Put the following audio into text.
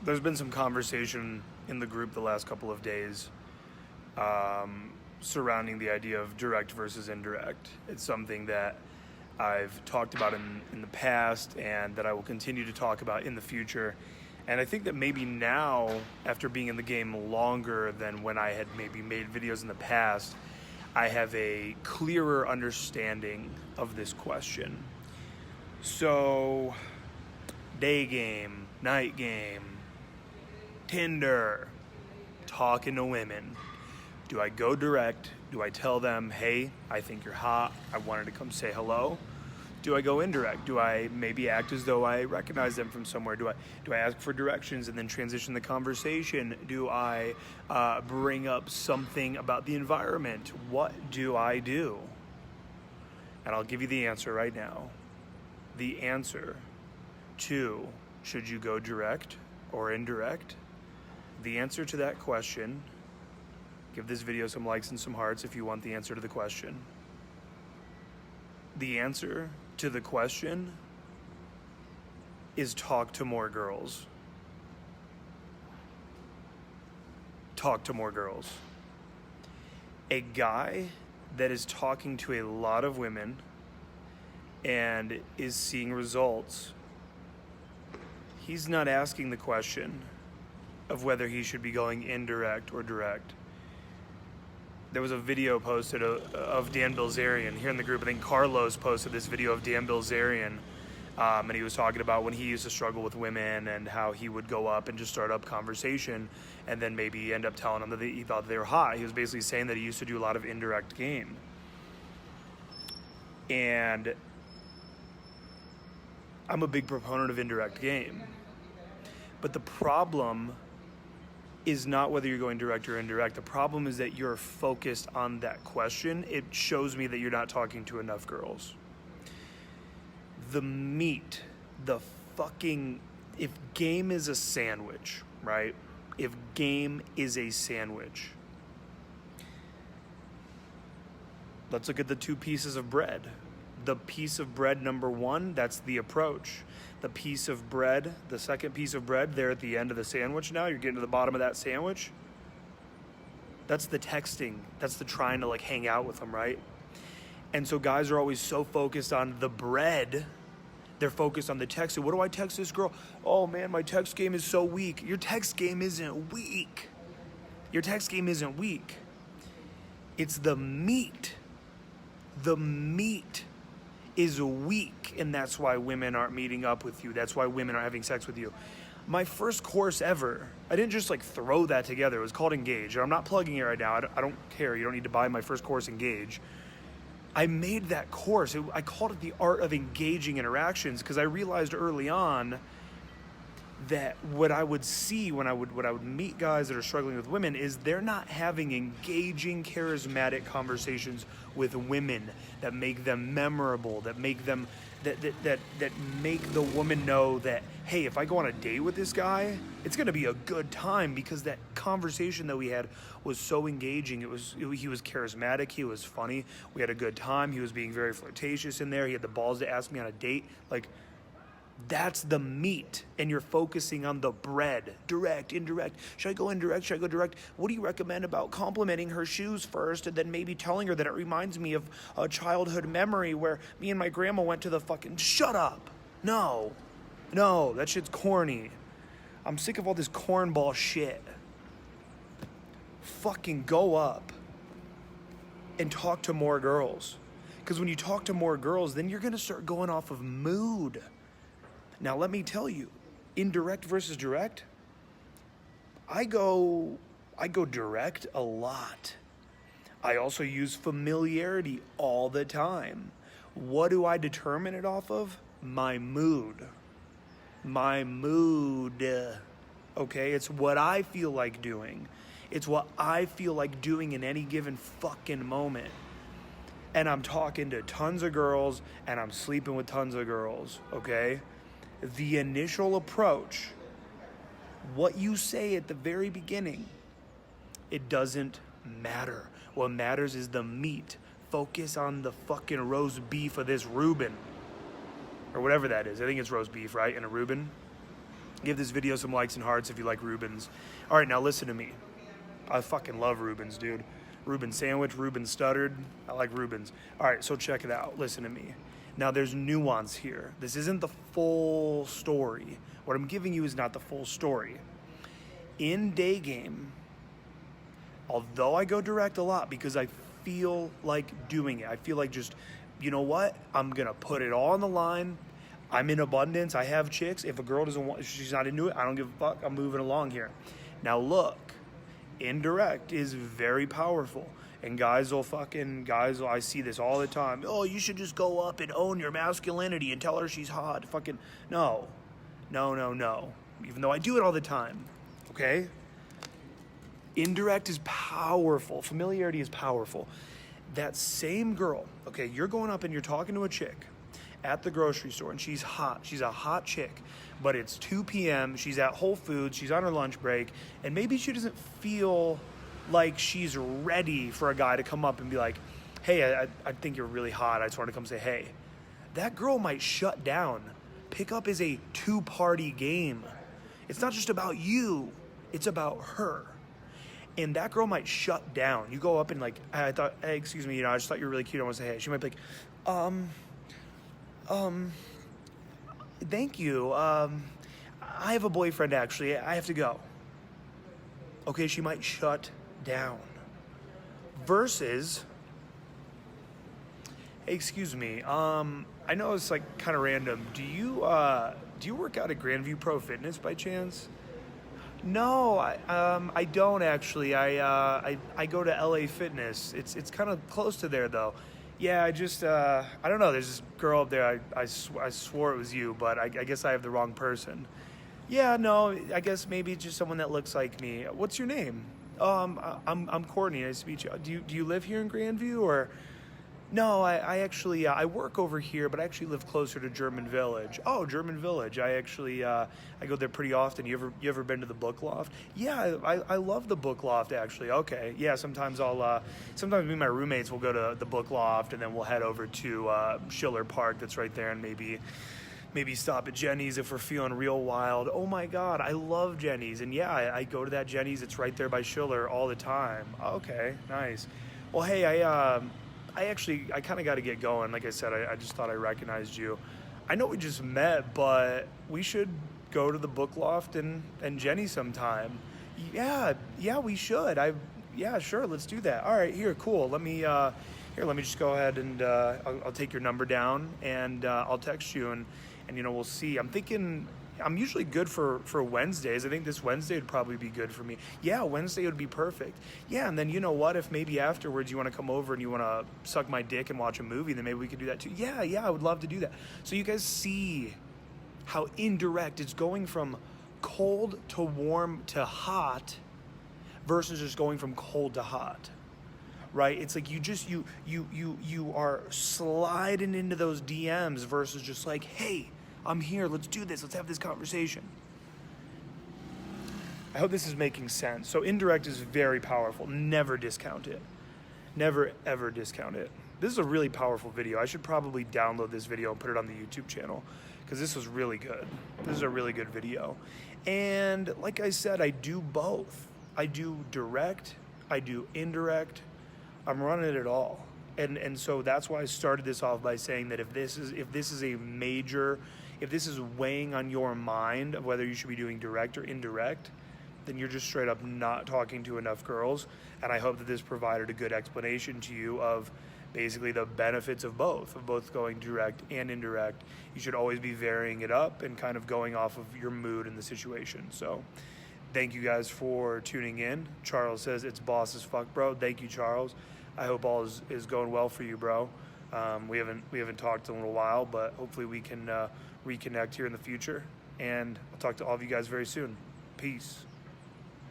there's been some conversation in the group the last couple of days surrounding the idea of direct versus indirect. It's something that I've talked about in the past and that I will continue to talk about in the future. And I think that maybe now, after being in the game longer than when I had maybe made videos in the past, I have a clearer understanding of this question. So, day game, night game, Tinder, talking to women. Do I go direct? Do I tell them, hey, I think you're hot, I wanted to come say hello? Do I go indirect? Do I maybe act as though I recognize them from somewhere? Do I ask for directions and then transition the conversation? Do I bring up something about the environment? What do I do? And I'll give you the answer right now. The answer to should you go direct or indirect? The answer to that question, give this video some likes and some hearts if you want the answer to the question. The answer to the question is talk to more girls. Talk to more girls. A guy that is talking to a lot of women and is seeing results, he's not asking the question of whether he should be going indirect or direct. There was a video posted of Dan Bilzerian here in the group. I think Carlos posted this video of Dan Bilzerian, and he was talking about when he used to struggle with women and how he would go up and just start up conversation and then maybe end up telling them that he thought they were hot. He was basically saying that he used to do a lot of indirect game. And I'm a big proponent of indirect game. But the problem is not whether you're going direct or indirect. The problem is that you're focused on that question. It shows me that you're not talking to enough girls. The meat, if game is a sandwich, right? If game is a sandwich, let's look at the two pieces of bread. The piece of bread number one, that's the approach. The piece of bread, the second piece of bread there at the end of the sandwich now, you're getting to the bottom of that sandwich. That's the texting. That's the trying to like hang out with them, right? And so guys are always so focused on the bread. They're focused on the text. So what do I text this girl? Oh man, my text game is so weak. Your text game isn't weak. Your text game isn't weak. It's the meat. The meat is weak, and that's why women aren't meeting up with you. That's why women aren't having sex with you. My first course ever, I didn't just like throw that together. It was called Engage. And I'm not plugging it right now. I don't care. You don't need to buy my first course, Engage. I made that course. I called it the art of engaging interactions because I realized early on that what I would see when I would meet guys that are struggling with women is they're not having engaging, charismatic conversations with women that make them memorable, that make them that make the woman know that, hey, if I go on a date with this guy, it's gonna be a good time because that conversation that we had was so engaging. He was charismatic, he was funny, we had a good time, he was being very flirtatious in there, he had the balls to ask me on a date. Like, that's the meat, and you're focusing on the bread. Direct, indirect. Should I go indirect? Should I go direct? What do you recommend about complimenting her shoes first and then maybe telling her that it reminds me of a childhood memory where me and my grandma went to the fucking... Shut up! No, that shit's corny. I'm sick of all this cornball shit. Fucking go up and talk to more girls. Because when you talk to more girls, then you're going to start going off of mood. Now, let me tell you, indirect versus direct, I go direct a lot. I also use familiarity all the time. What do I determine it off of? My mood. My mood. Okay, it's what I feel like doing. It's what I feel like doing in any given fucking moment. And I'm talking to tons of girls, and I'm sleeping with tons of girls, okay? The initial approach, what you say at the very beginning, it doesn't matter. What matters is the meat. Focus on the fucking roast beef of this Reuben. Or whatever that is. I think it's roast beef, right? And a Reuben. Give this video some likes and hearts if you like Reubens. All right, now listen to me. I fucking love Reubens, dude. Reuben sandwich, Reuben stuttered. I like Reubens. All right, so check it out. Listen to me. Now, there's nuance here. This isn't the full story. What I'm giving you is not the full story. In day game, although I go direct a lot because I feel like doing it, I feel like just, you know what? I'm going to put it all on the line. I'm in abundance. I have chicks. If a girl doesn't want, if she's not into it, I don't give a fuck. I'm moving along here. Now look, indirect is very powerful. And guys, I see this all the time. Oh, you should just go up and own your masculinity and tell her she's hot. Fucking, no. Even though I do it all the time, okay? Indirect is powerful. Familiarity is powerful. That same girl, okay, you're going up and you're talking to a chick at the grocery store, and she's hot. She's a hot chick, but it's 2 p.m. She's at Whole Foods. She's on her lunch break, and maybe she doesn't feel like she's ready for a guy to come up and be like, hey, I think you're really hot. I just want to come say hey. That girl might shut down. Pickup is a two-party game. It's not just about you. It's about her. And that girl might shut down. You go up and like, I thought, hey, excuse me, I just thought you were really cute. I want to say hey. She might be like, thank you. I have a boyfriend, actually. I have to go. Okay, she might shut down. Versus, hey, excuse me. I know it's like kind of random. Do you work out at Grandview Pro Fitness by chance? No, I don't actually. I go to LA Fitness. It's kind of close to there though. Yeah, I don't know. There's this girl up there. I swore it was you, but I guess I have the wrong person. Yeah, no, I guess maybe just someone that looks like me. What's your name? I'm Courtney. Nice to meet you. Do you live here in Grandview or? No, I actually I work over here, but I actually live closer to German Village. Oh, German Village. I actually I go there pretty often. You ever been to the Book Loft? Yeah, I love the Book Loft actually. Okay, yeah. Sometimes sometimes me and my roommates will go to the Book Loft, and then we'll head over to Schiller Park that's right there, and maybe stop at Jenny's if we're feeling real wild. Oh my God, I love Jenny's, and yeah, I go to that Jenny's. It's right there by Schiller all the time. Okay, nice. Well, hey, I kind of got to get going. Like I said, I just thought I recognized you. I know we just met, but we should go to the Book Loft and Jenny sometime. Yeah, we should. Yeah, sure, let's do that. All right, here, cool. Let me just go ahead and I'll take your number down and I'll text you and we'll see. I'm thinking I'm usually good for Wednesdays. I think this Wednesday would probably be good for me. Yeah, Wednesday would be perfect. Yeah, and then you know what? If maybe afterwards you want to come over and you want to suck my dick and watch a movie, then maybe we could do that too. Yeah, I would love to do that. So you guys see how indirect it's going from cold to warm to hot versus just going from cold to hot. Right? It's like you are sliding into those DMs versus just like, hey, I'm here, let's do this, let's have this conversation. I hope this is making sense. So indirect is very powerful. Never discount it. Never, ever discount it. This is a really powerful video. I should probably download this video and put it on the YouTube channel because this was really good. This is a really good video. And like I said, I do both. I do direct, I do indirect. I'm running it all. And so that's why I started this off by saying that if this is weighing on your mind of whether you should be doing direct or indirect, then you're just straight up not talking to enough girls. And I hope that this provided a good explanation to you of basically the benefits of both going direct and indirect. You should always be varying it up and kind of going off of your mood and the situation. So thank you guys for tuning in. Charles says it's boss as fuck, bro. Thank you, Charles. I hope all is going well for you, bro. We haven't talked in a little while, but hopefully we can reconnect here in the future. And I'll talk to all of you guys very soon. Peace.